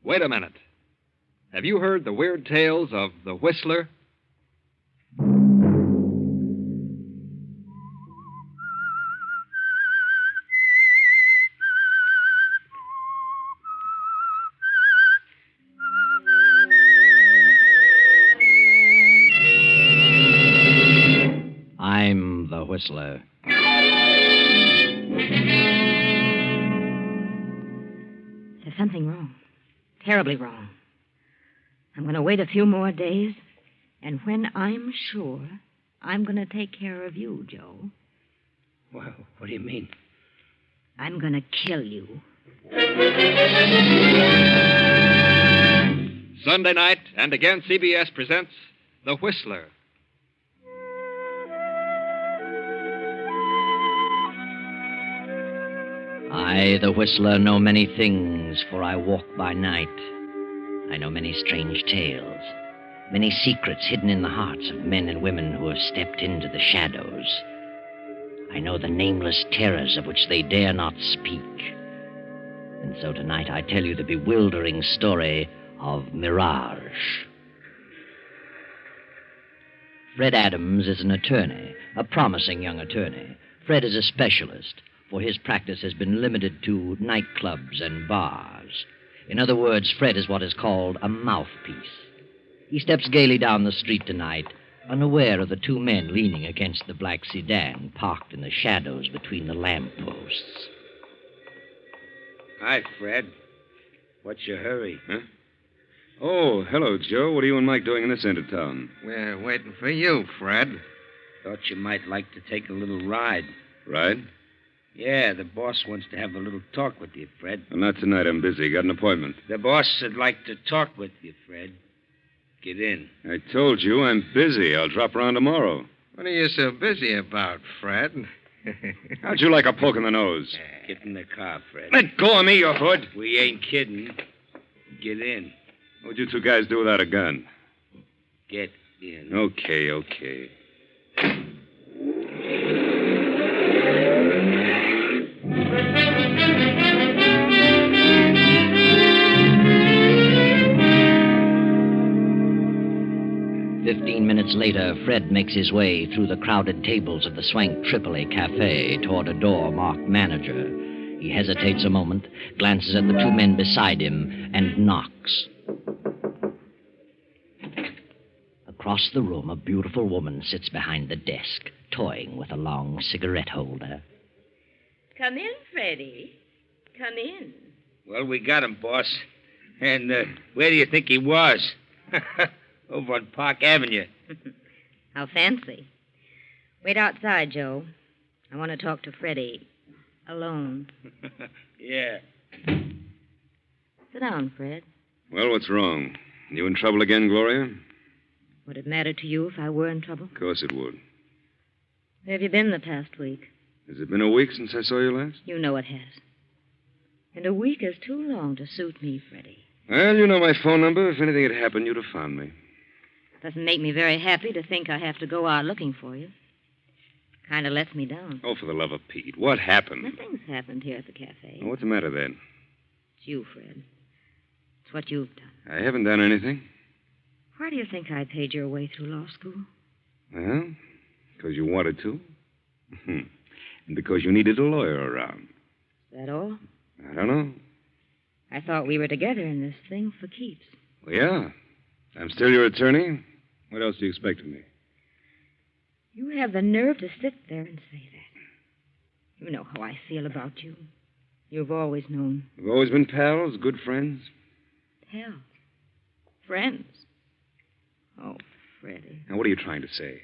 Wait a minute. Have you heard the weird tales of the Whistler? I'm the Whistler. There's something wrong. Terribly wrong. I'm going to wait a few more days, and when I'm sure, I'm going to take care of you, Joe. Well, what do you mean? I'm going to kill you. Sunday night, and again CBS presents The Whistler. I, the Whistler, know many things, for I walk by night. I know many strange tales, many secrets hidden in the hearts of men and women who have stepped into the shadows. I know the nameless terrors of which they dare not speak. And so tonight I tell you the bewildering story of Mirage. Fred Adams is an attorney, a promising young attorney. Fred is a specialist, for his practice has been limited to nightclubs and bars. In other words, Fred is what is called a mouthpiece. He steps gaily down the street tonight, unaware of the two men leaning against the black sedan parked in the shadows between the lampposts. Hi, Fred. What's your hurry? Huh? Oh, hello, Joe. What are you and Mike doing in this end of town? We're waiting for you, Fred. Thought you might like to take a little ride. Ride? Yeah, the boss wants to have a little talk with you, Fred. Well, not tonight. I'm busy. Got an appointment. The boss would like to talk with you, Fred. Get in. I told you I'm busy. I'll drop around tomorrow. What are you so busy about, Fred? How'd you like a poke in the nose? Get in the car, Fred. Let go of me, you hood. We ain't kidding. Get in. What'd you two guys do without a gun? Get in. Okay. 15 minutes later, Fred makes his way through the crowded tables of the Swank Tripoli Cafe toward a door marked manager. He hesitates a moment, glances at the two men beside him, and knocks. Across the room, a beautiful woman sits behind the desk, toying with a long cigarette holder. Come in, Freddie. Come in. Well, we got him, boss. And where do you think he was? Over on Park Avenue. How fancy. Wait outside, Joe. I want to talk to Freddie. Alone. Yeah. Sit down, Fred. Well, what's wrong? You in trouble again, Gloria? Would it matter to you if I were in trouble? Of course it would. Where have you been the past week? Has it been a week since I saw you last? You know it has. And a week is too long to suit me, Freddie. Well, you know my phone number. If anything had happened, you'd have found me. Doesn't make me very happy to think I have to go out looking for you. Kind of lets me down. Oh, for the love of Pete. What happened? Nothing's happened here at the cafe. Well, what's the matter then? It's you, Fred. It's what you've done. I haven't done anything. Why do you think I paid your way through law school? Well, because you wanted to. And because you needed a lawyer around. Is that all? I don't know. I thought we were together in this thing for keeps. Well, yeah. I'm still your attorney. What else do you expect of me? You have the nerve to sit there and say that. You know how I feel about you. You've always known. We've always been pals, good friends. Pals. Friends. Oh, Freddie. Now, what are you trying to say?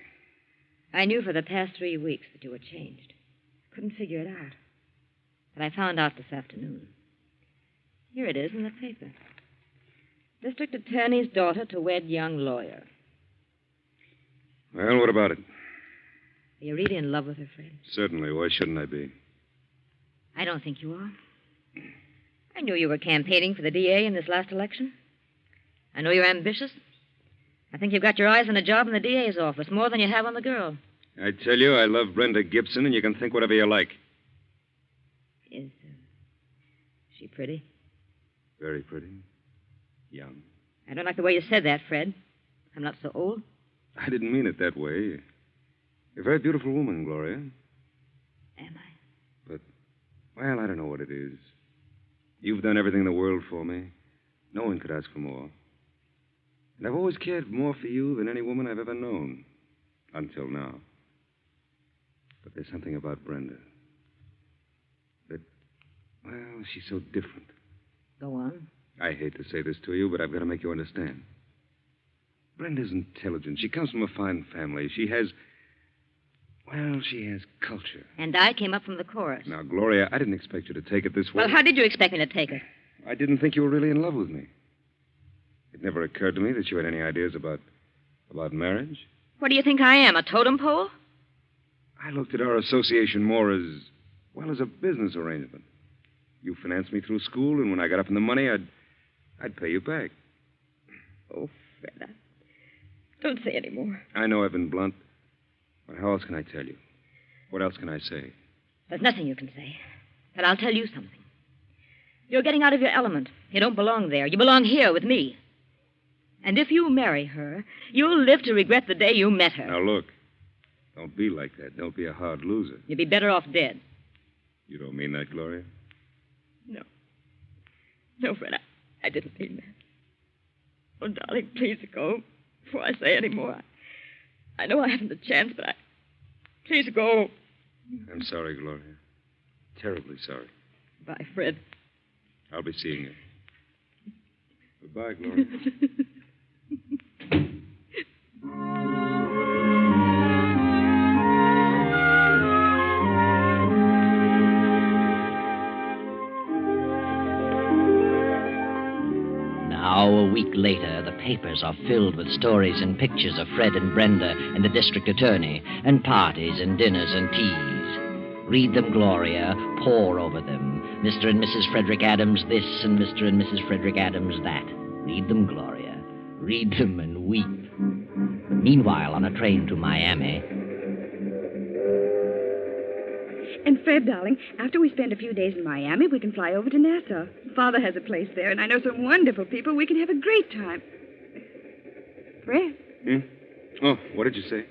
I knew for the past 3 weeks that you had changed. Couldn't figure it out. But I found out this afternoon. Here it is in the paper. District Attorney's daughter to wed young lawyer. Well, what about it? Are you really in love with her, Fred? Certainly. Why shouldn't I be? I don't think you are. I knew you were campaigning for the DA in this last election. I know you're ambitious. I think you've got your eyes on a job in the DA's office, more than you have on the girl. I tell you, I love Brenda Gibson, and you can think whatever you like. Is she pretty? Very pretty. Young. I don't like the way you said that, Fred. I'm not so old. I didn't mean it that way. You're a very beautiful woman, Gloria. Am I? But, well, I don't know what it is. You've done everything in the world for me. No one could ask for more. And I've always cared more for you than any woman I've ever known. Until now. But there's something about Brenda. That, well, she's so different. Go on. I hate to say this to you, but I've got to make you understand. Brenda's intelligent. She comes from a fine family. She has culture. And I came up from the chorus. Now, Gloria, I didn't expect you to take it this way. Well, how did you expect me to take it? I didn't think you were really in love with me. It never occurred to me that you had any ideas about marriage. What do you think I am, a totem pole? I looked at our association more as a business arrangement. You financed me through school, and when I got up in the money, I'd pay you back. Oh, Fred, don't say any more. I know I've been blunt, but how else can I tell you? What else can I say? There's nothing you can say. But I'll tell you something. You're getting out of your element. You don't belong there. You belong here with me. And if you marry her, you'll live to regret the day you met her. Now, look. Don't be like that. Don't be a hard loser. You'd be better off dead. You don't mean that, Gloria? No. No, Fred, I didn't mean that. Oh, darling, please go before I say any more. I know I haven't a chance, but please go. I'm sorry, Gloria. Terribly sorry. Bye, Fred. I'll be seeing you. Goodbye, Gloria. Now, a week later, the papers are filled with stories and pictures of Fred and Brenda and the district attorney, and parties and dinners and teas. Read them, Gloria. Pore over them. Mr. and Mrs. Frederick Adams this and Mr. and Mrs. Frederick Adams that. Read them, Gloria. Read them and weep. Meanwhile, on a train to Miami. And Fred, darling, after we spend a few days in Miami, we can fly over to Nassau. Father has a place there, and I know some wonderful people. We can have a great time. Fred? Oh, what did you say?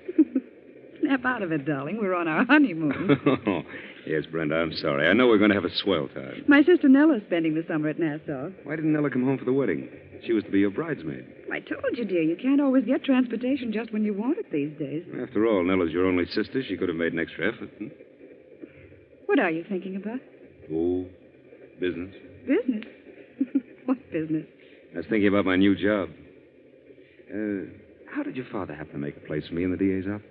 Snap out of it, darling. We're on our honeymoon. Yes, Brenda, I'm sorry. I know we're going to have a swell time. My sister Nella's spending the summer at Nassau. Why didn't Nella come home for the wedding? She was to be your bridesmaid. I told you, dear, you can't always get transportation just when you want it these days. After all, Nella's your only sister. She could have made an extra effort. What are you thinking about? Oh, business. Business? What business? I was thinking about my new job. How did your father happen to make a place for me in the DA's office?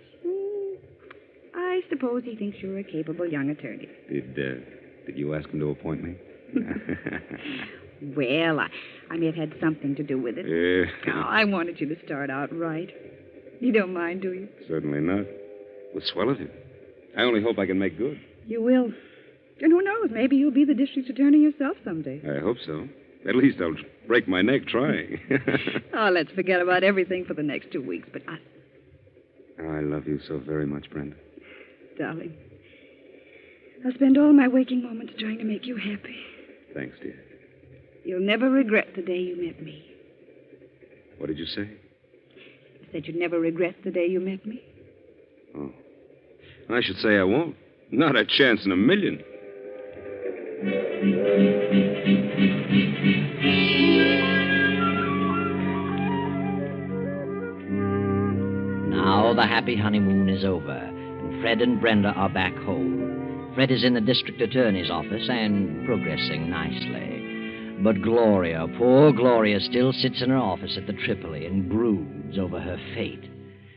I suppose he thinks you're a capable young attorney. Did you ask him to appoint me? Well, I may have had something to do with it. Yeah. Oh, I wanted you to start out right. You don't mind, do you? Certainly not. Well, swell of you. I only hope I can make good. You will. And who knows, maybe you'll be the district attorney yourself someday. I hope so. At least I'll break my neck trying. Oh, let's forget about everything for the next 2 weeks, but I love you so very much, Brenda. Darling, I'll spend all my waking moments trying to make you happy. Thanks, dear. You'll never regret the day you met me. What did you say? I said you'd never regret the day you met me. Oh. I should say I won't. Not a chance in a million. Now the happy honeymoon is over, and Fred and Brenda are back home. Fred is in the district attorney's office and progressing nicely. But Gloria, poor Gloria, still sits in her office at the Tripoli and broods over her fate.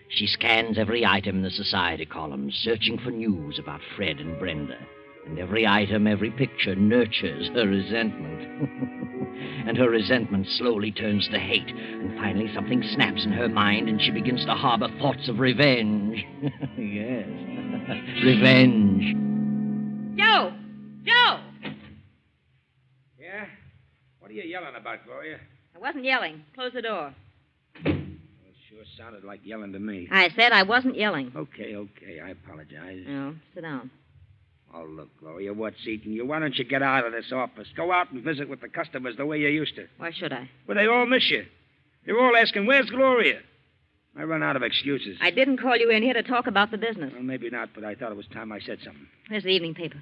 She scans every item in the society columns, searching for news about Fred and Brenda. And every item, every picture nurtures her resentment. And her resentment slowly turns to hate. And finally something snaps in her mind and she begins to harbor thoughts of revenge. Yes, revenge. Joe! Joe! Yeah? What are you yelling about, Gloria? I wasn't yelling. Close the door. It sure sounded like yelling to me. I said I wasn't yelling. Okay, I apologize. No, sit down. Oh, look, Gloria, what's eating you? Why don't you get out of this office? Go out and visit with the customers the way you used to. Why should I? Well, they all miss you. They're all asking, where's Gloria? I run out of excuses. I didn't call you in here to talk about the business. Well, maybe not, but I thought it was time I said something. Where's the evening paper?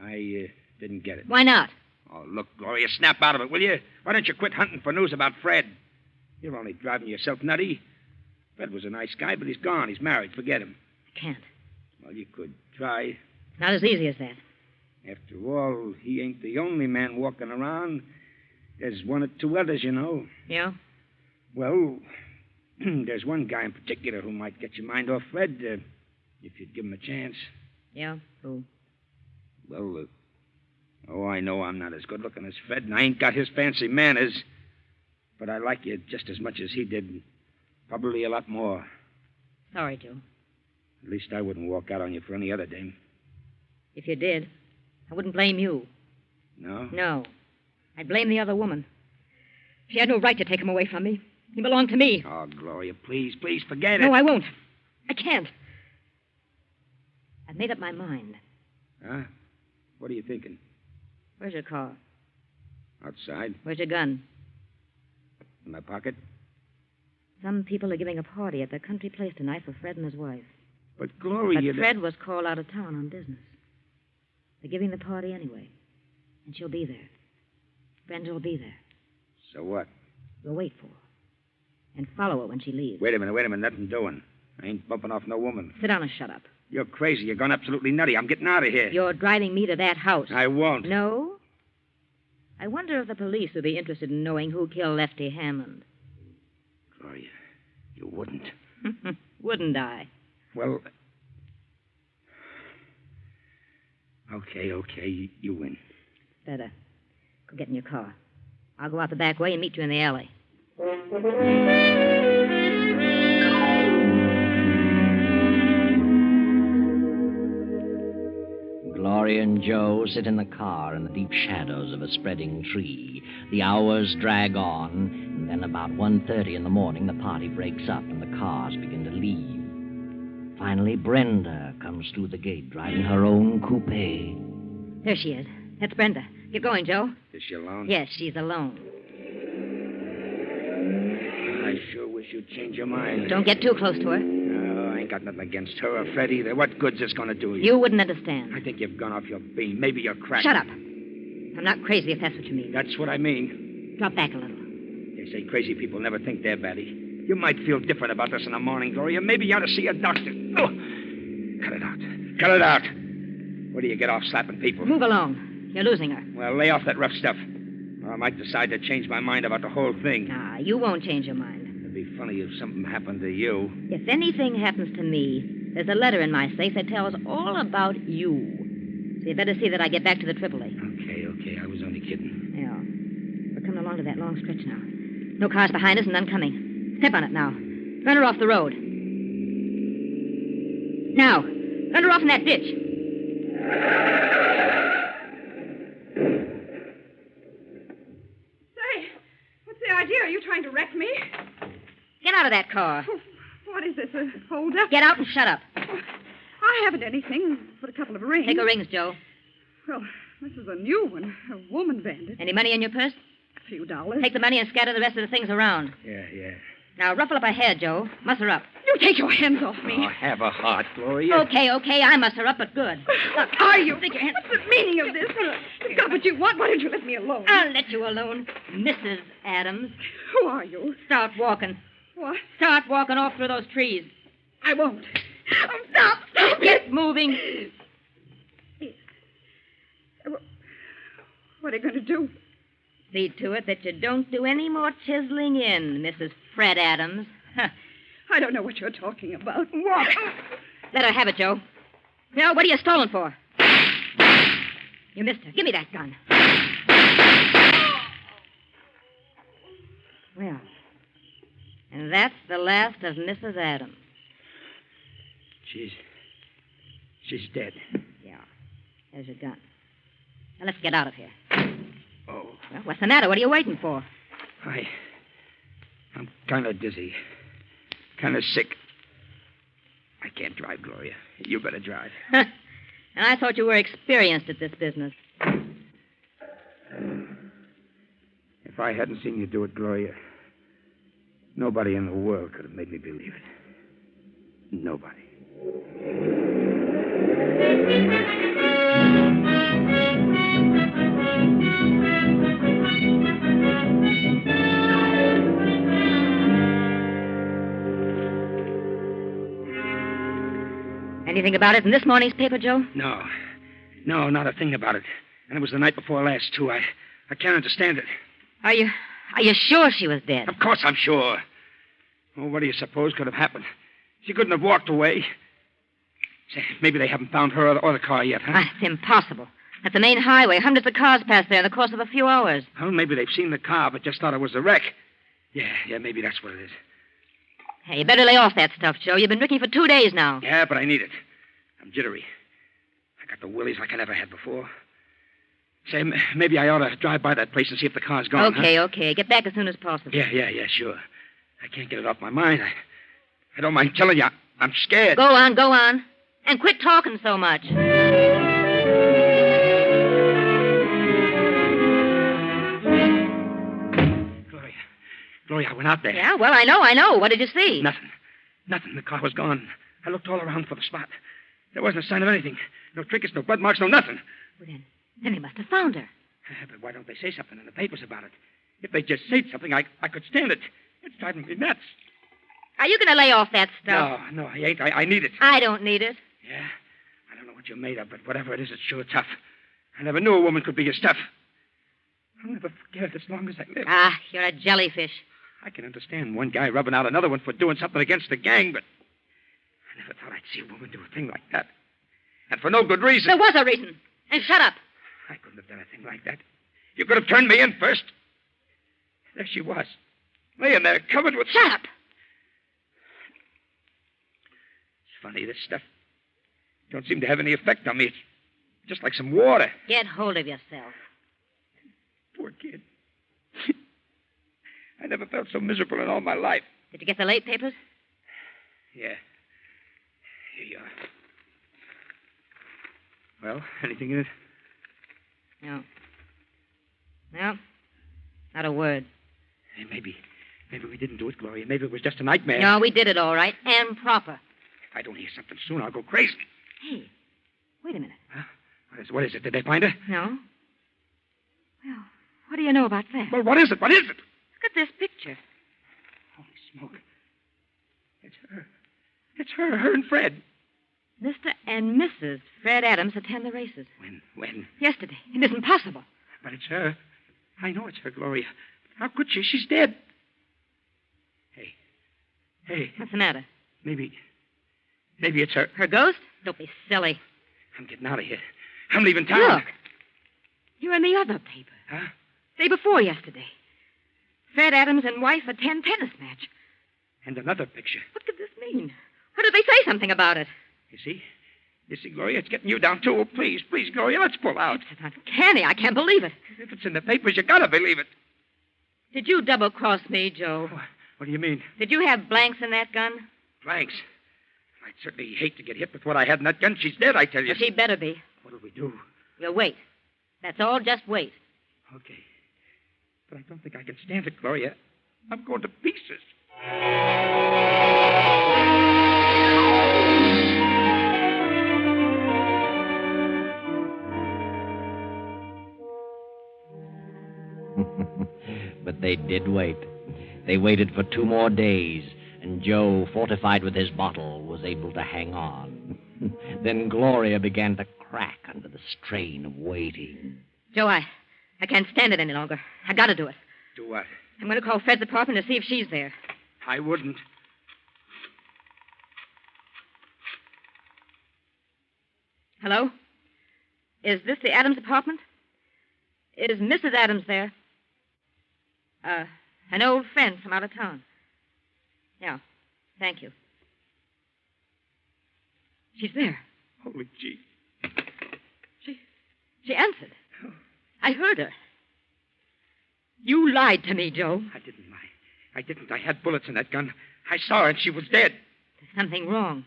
I didn't get it. Why not? Oh, look, Gloria, snap out of it, will you? Why don't you quit hunting for news about Fred? You're only driving yourself nutty. Fred was a nice guy, but he's gone. He's married. Forget him. I can't. Well, you could try. Not as easy as that. After all, he ain't the only man walking around. There's one or two others, you know. Yeah? Well, there's one guy in particular who might get your mind off Fred, if you'd give him a chance. Yeah? Who? Well, I know I'm not as good-looking as Fred, and I ain't got his fancy manners. But I like you just as much as he did. Probably a lot more. Sorry, Joe. At least I wouldn't walk out on you for any other dame. If you did, I wouldn't blame you. No? No. I'd blame the other woman. She had no right to take him away from me. He belonged to me. Oh, Gloria, please forget it. No, I won't. I can't. I've made up my mind. Huh? What are you thinking? Where's your car? Outside? Where's your gun? In my pocket? Some people are giving a party at their country place tonight for Fred and his wife. But, Gloria... But Fred was called out of town on business. They're giving the party anyway. And she'll be there. Brenda will be there. So what? We'll wait for her. And follow her when she leaves. Wait a minute. Nothing doing. I ain't bumping off no woman. Sit down and shut up. You're crazy. You're gone absolutely nutty. I'm getting out of here. You're driving me to that house. I won't. No? I wonder if the police would be interested in knowing who killed Lefty Hammond. Gloria, you wouldn't. Wouldn't I? Well... Okay. You win. Better. Go get in your car. I'll go out the back way and meet you in the alley. Gloria and Joe sit in the car in the deep shadows of a spreading tree. The hours drag on, and then about 1:30 in the morning, the party breaks up and the cars begin to leave. Finally, Brenda comes through the gate, driving her own coupe. There she is. That's Brenda. Get going, Joe. Is she alone? Yes, she's alone. I sure wish you'd change your mind. Don't get too close to her. No, I ain't got nothing against her or Fred either. What good's this going to do you? You wouldn't understand. I think you've gone off your beam. Maybe you're cracked. Shut up. I'm not crazy, if that's what you mean. That's what I mean. Drop back a little. They say crazy people never think they're batty. You might feel different about this in the morning, Gloria. Maybe you ought to see a doctor. Oh. Cut it out. Where do you get off slapping people? Move along. You're losing her. Well, lay off that rough stuff. Or I might decide to change my mind about the whole thing. Nah, you won't change your mind. It'd be funny if something happened to you. If anything happens to me, there's a letter in my safe that tells all about you. So you better see that I get back to the Tripoli. Okay. I was only kidding. Yeah. We're coming along to that long stretch now. No cars behind us and none coming. Step on it now. Run her off the road. Now, run her off in that ditch. Say, what's the idea? Are you trying to wreck me? Get out of that car. What is this, a hold-up? Get out and shut up. I haven't anything but a couple of rings. Take her rings, Joe. Well, this is a new one. A woman bandit. Any money in your purse? A few dollars. Take the money and scatter the rest of the things around. Yeah. Now, ruffle up her hair, Joe. Muss her up. You take your hands off me. Oh, have a heart, Gloria. Okay. I muss her up, but good. What are you? Stick your hands... What's the meaning of this? You've got what you want. Why don't you let me alone? I'll let you alone, Mrs. Adams. Who are you? Start walking. What? Start walking off through those trees. I won't. Oh, stop! Stop Get it! moving. What are you going to do? See to it that you don't do any more chiseling in, Mrs. Fred Adams. Huh. I don't know what you're talking about. Walk. Let her have it, Joe. Now, what are you stalling for? You missed her. Give me that gun. Well, and that's the last of Mrs. Adams. She's dead. Yeah. There's your gun. Now, let's get out of here. Oh. Well, what's the matter? What are you waiting for? I'm kind of dizzy. Kind of sick. I can't drive, Gloria. You better drive. And I thought you were experienced at this business. If I hadn't seen you do it, Gloria, nobody in the world could have made me believe it. Nobody. Anything about it in this morning's paper, Joe? No. No, not a thing about it. And it was the night before last, too. I can't understand it. Are you sure she was dead? Of course I'm sure. Well, what do you suppose could have happened? She couldn't have walked away. Say, maybe they haven't found her or the car yet, huh? It's impossible. At the main highway, hundreds of cars passed there in the course of a few hours. Well, maybe they've seen the car, but just thought it was a wreck. Yeah, maybe that's what it is. Hey, you better lay off that stuff, Joe. You've been drinking for 2 days now. Yeah, but I need it. I'm jittery. I got the willies like I never had before. Say, maybe I ought to drive by that place and see if the car's gone. Okay. Get back as soon as possible. Yeah, sure. I can't get it off my mind. I don't mind telling you, I'm scared. Go on. And quit talking so much. Gloria, I went out there. Yeah, well, I know. What did you see? Nothing. The car was gone. I looked all around for the spot. There wasn't a sign of anything. No trinkets, no blood marks, no nothing. Well, then he must have found her. But why don't they say something in the papers about it? If they just said something, I could stand it. It's driving me nuts. Are you going to lay off that stuff? No, I ain't. I need it. I don't need it. Yeah? I don't know what you're made of, but whatever it is, it's sure tough. I never knew a woman could be as tough. I'll never forget it as long as I live. You're a jellyfish. I can understand one guy rubbing out another one for doing something against the gang, but I never thought I'd see a woman do a thing like that. And for no good reason. There was a reason. And shut up. I couldn't have done a thing like that. You could have turned me in first. There she was, laying there covered with... Shut up. It's funny, this stuff don't seem to have any effect on me. It's just like some water. Get hold of yourself. Poor kid. I never felt so miserable in all my life. Did you get the late papers? Yeah. Here you are. Well, anything in it? No. Not a word. Hey, maybe we didn't do it, Gloria. Maybe it was just a nightmare. No, we did it all right, and proper. If I don't hear something soon, I'll go crazy. Hey, wait a minute. Huh? What is it? Did they find her? No. Well, what do you know about that? Well, what is it? Look at this picture. Holy smoke. It's her and Fred. Mr. and Mrs. Fred Adams attend the races. When? Yesterday. It isn't possible. But it's her. I know it's her, Gloria. How could she? She's dead. Hey. What's the matter? Maybe it's her. Her ghost? Don't be silly. I'm getting out of here. I'm leaving town. Look. You're in the other paper. Huh? Day before yesterday. Fred Adams and wife attend tennis match. And another picture. What could this mean? Or did they say something about it? You see, Gloria, it's getting you down, too. Oh, please, Gloria, let's pull out. It's uncanny. I can't believe it. If it's in the papers, you gotta believe it. Did you double-cross me, Joe? What do you mean? Did you have blanks in that gun? Blanks? I'd certainly hate to get hit with what I had in that gun. She's dead, I tell you. Well, she better be. What'll we do? We'll wait. That's all. Just wait. Okay. But I don't think I can stand it, Gloria. I'm going to pieces. But they did wait. They waited for 2 more days, and Joe, fortified with his bottle, was able to hang on. Then Gloria began to crack under the strain of waiting. Joe, I can't stand it any longer. I gotta do it. Do what? I'm going to call Fred's apartment to see if she's there. I wouldn't. Hello? Is this the Adams apartment? Is Mrs. Adams there? An old friend from out of town. Yeah, thank you. She's there. Holy gee. She answered. I heard her. You lied to me, Joe. I didn't lie. I didn't. I had bullets in that gun. I saw her, and she was dead. There's something wrong.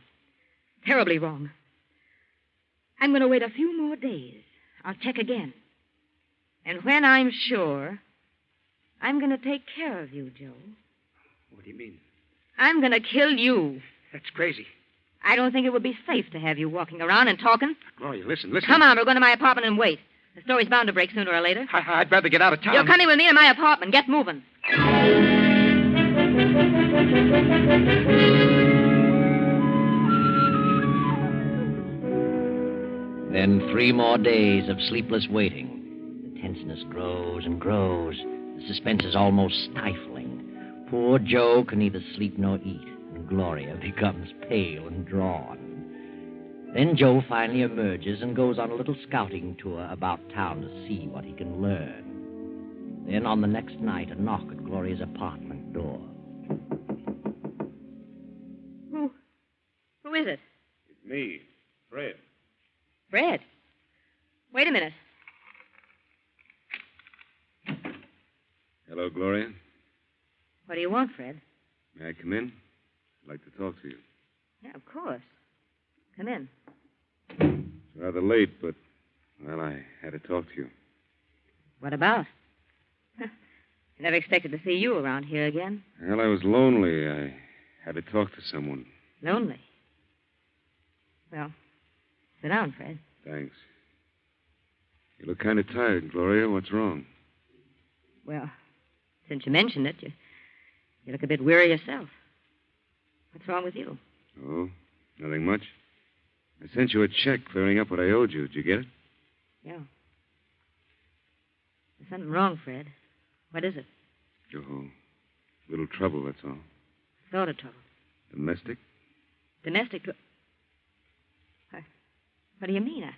Terribly wrong. I'm going to wait a few more days. I'll check again. And when I'm sure, I'm going to take care of you, Joe. What do you mean? I'm going to kill you. That's crazy. I don't think it would be safe to have you walking around and talking. Gloria, listen. Come on, we're going to my apartment and wait. The story's bound to break sooner or later. I'd rather get out of town. You're coming with me to my apartment. Get moving. Then 3 more days of sleepless waiting. The tenseness grows and grows. The suspense is almost stifling. Poor Joe can neither sleep nor eat, and Gloria becomes pale and drawn. Then Joe finally emerges and goes on a little scouting tour about town to see what he can learn. Then on the next night, a knock at Gloria's apartment door. Who is it? It's me, Fred. Fred. Wait a minute. Hello, Gloria. What do you want, Fred? May I come in? I'd like to talk to you. Yeah, of course. Come in. It's rather late, but, well, I had to talk to you. What about? I never expected to see you around here again. Well, I was lonely. I had to talk to someone. Lonely. Well, sit down, Fred. Thanks. You look kind of tired, Gloria. What's wrong? Well, since you mentioned it, you look a bit weary yourself. What's wrong with you? Oh, nothing much. I sent you a check clearing up what I owed you. Did you get it? Yeah. There's something wrong, Fred. What is it? Oh, little trouble, that's all. Sort of trouble. Domestic? Domestic trouble? What do you mean?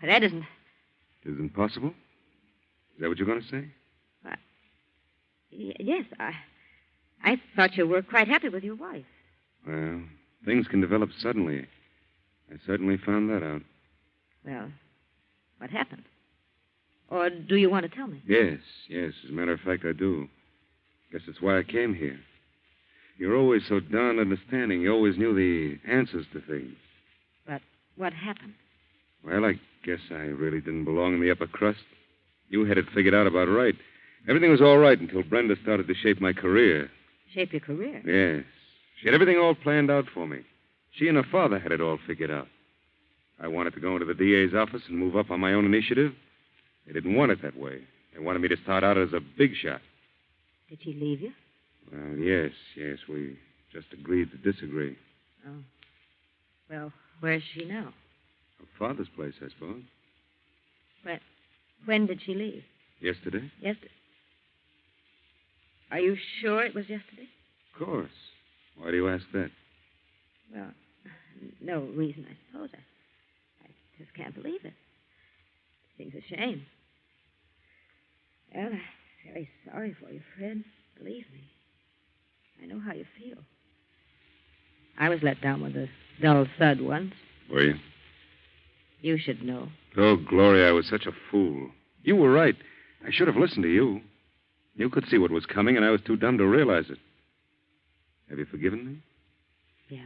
That isn't... It isn't possible? Is that what you're going to say? Yes, I thought you were quite happy with your wife. Well, things can develop suddenly. I certainly found that out. Well, what happened? Or do you want to tell me? Yes. As a matter of fact, I do. Guess that's why I came here. You're always so darn understanding. You always knew the answers to things. But what happened? Well, I guess I really didn't belong in the upper crust. You had it figured out about right. Everything was all right until Brenda started to shape my career. Shape your career? Yes. She had everything all planned out for me. She and her father had it all figured out. I wanted to go into the DA's office and move up on my own initiative. They didn't want it that way. They wanted me to start out as a big shot. Did she leave you? Well, yes. We just agreed to disagree. Oh. Well, where's she now? Her father's place, I suppose. When did she leave? Yesterday? Yesterday. Are you sure it was yesterday? Of course. Why do you ask that? Well, no reason, I suppose. I just can't believe it. It seems a shame. Well, I'm very sorry for you, Fred. Believe me. I know how you feel. I was let down with a dull thud once. Were you? You should know. Oh, Gloria, I was such a fool. You were right. I should have listened to you. You could see what was coming, and I was too dumb to realize it. Have you forgiven me? Yeah.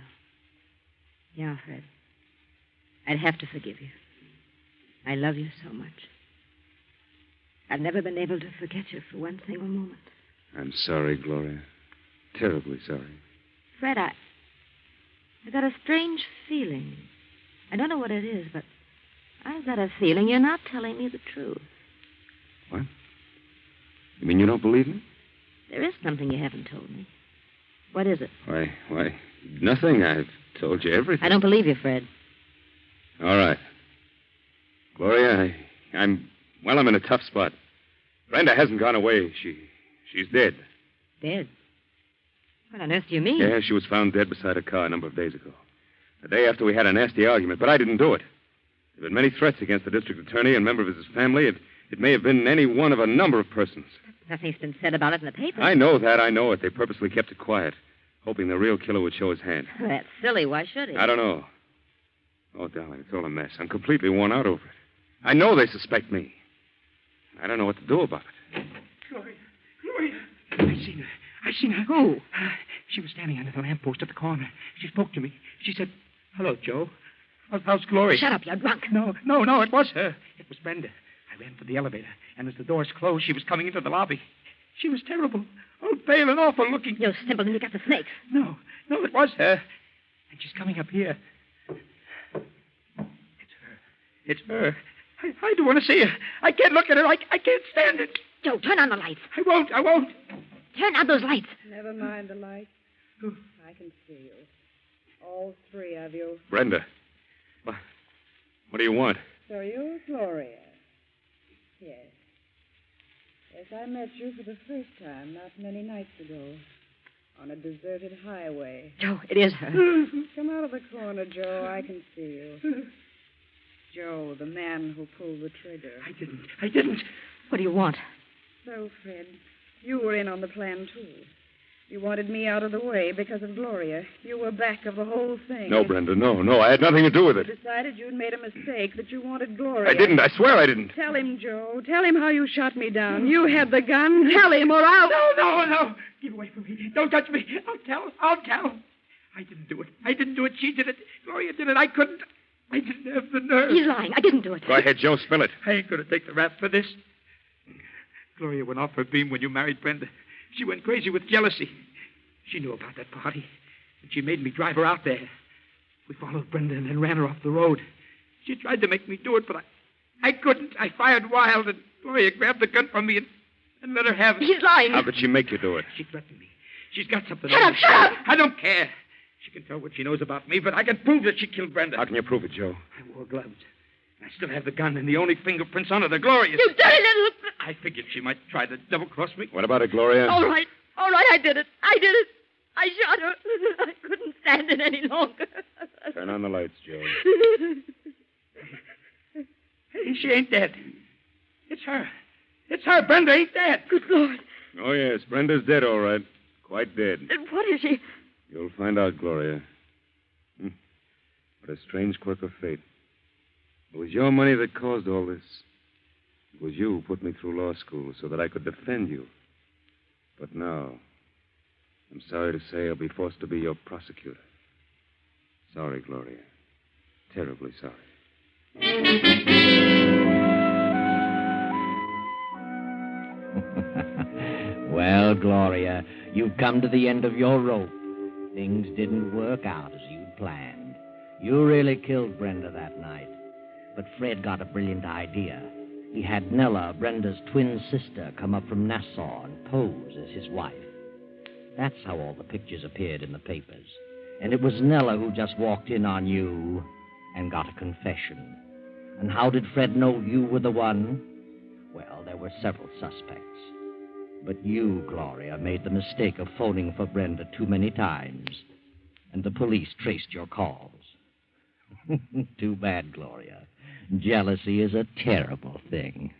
Yeah, Fred. I'd have to forgive you. I love you so much. I've never been able to forget you for one single moment. I'm sorry, Gloria. Terribly sorry. Fred, I got a strange feeling. I don't know what it is, but I've got a feeling you're not telling me the truth. What? You mean you don't believe me? There is something you haven't told me. What is it? Why, nothing. I've told you everything. I don't believe you, Fred. All right. Gloria, I'm in a tough spot. Brenda hasn't gone away. She's dead. Dead? What on earth do you mean? Yeah, she was found dead beside a car a number of days ago. The day after we had a nasty argument, but I didn't do it. There have been many threats against the district attorney and a member of his family. It may have been any one of a number of persons. Nothing's been said about it in the paper. I know that. I know it. They purposely kept it quiet, hoping the real killer would show his hand. That's silly. Why should he? I don't know. Oh, darling, it's all a mess. I'm completely worn out over it. I know they suspect me. I don't know what to do about it. Gloria. I seen her. Who? She was standing under the lamppost at the corner. She spoke to me. She said, "Hello, Joe. How's Gloria? Shut up, you're drunk. No, it was her. It was Brenda. I ran for the elevator, and as the doors closed, she was coming into the lobby. She was terrible. All pale and awful looking. You simpleton, you got the snakes. No, it was her. And she's coming up here. It's her. I don't want to see her. I can't look at her. I can't stand it. Joe, turn on the lights. I won't. Turn on those lights. Never mind the lights. I can see you. All three of you. Brenda. What do you want? So you're Gloria. Yes. Yes, I met you for the first time not many nights ago. On a deserted highway. Joe, it is her. Come out of the corner, Joe. I can see you. Joe, the man who pulled the trigger. I didn't. What do you want? So, Fred, you were in on the plan, too. You wanted me out of the way because of Gloria. You were back of the whole thing. No, Brenda, no. I had nothing to do with it. You decided you'd made a mistake, that you wanted Gloria. I didn't. I swear I didn't. Tell him, Joe. Tell him how you shot me down. You had the gun. Tell him, or I'll... No. Keep away from me. Don't touch me. I'll tell. I didn't do it. She did it. Gloria did it. I couldn't. I didn't have the nerve. He's lying. I didn't do it. Go ahead, Joe. Spill it. I ain't going to take the rap for this. Gloria went off her beam when you married Brenda. She went crazy with jealousy. She knew about that party, and she made me drive her out there. We followed Brenda and then ran her off the road. She tried to make me do it, but I couldn't. I fired wild, and Gloria grabbed the gun from me and let her have it. He's lying. How did she make you do it? She threatened me. She's got something. Shut up! I don't care. She can tell what she knows about me, but I can prove that she killed Brenda. How can you prove it, Joe? I wore gloves. I still have the gun, and the only fingerprints on it are Gloria's. You dirty little... I figured she might try to double-cross me. What about it, Gloria? All right, I did it. I shot her. I couldn't stand it any longer. Turn on the lights, Joe. Hey, she ain't dead. It's her. Brenda ain't dead. Good Lord. Oh, yes, Brenda's dead, all right. Quite dead. And what is she? You'll find out, Gloria. What a strange quirk of fate. It was your money that caused all this. It was you who put me through law school so that I could defend you. But now, I'm sorry to say I'll be forced to be your prosecutor. Sorry, Gloria. Terribly sorry. Well, Gloria, you've come to the end of your rope. Things didn't work out as you'd planned. You really killed Brenda that night. But Fred got a brilliant idea. He had Nella, Brenda's twin sister, come up from Nassau and pose as his wife. That's how all the pictures appeared in the papers. And it was Nella who just walked in on you and got a confession. And how did Fred know you were the one? Well, there were several suspects. But you, Gloria, made the mistake of phoning for Brenda too many times. And the police traced your calls. Too bad, Gloria. Jealousy is a terrible thing.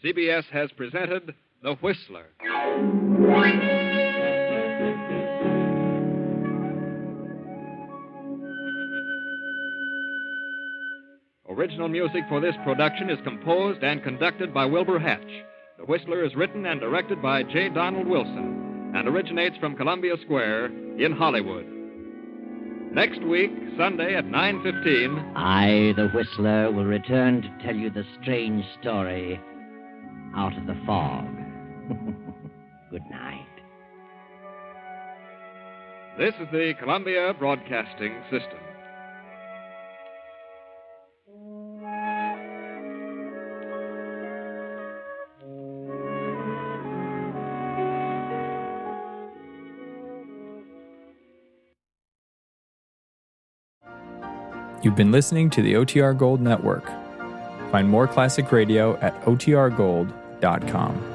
CBS has presented The Whistler. Original music for this production is composed and conducted by Wilbur Hatch. The Whistler is written and directed by J. Donald Wilson and originates from Columbia Square in Hollywood. Next week, Sunday at 9:15... I, the Whistler, will return to tell you the strange story out of the fog. Good night. This is the Columbia Broadcasting System. You've been listening to the OTR Gold Network. Find more classic radio at otrgold.com.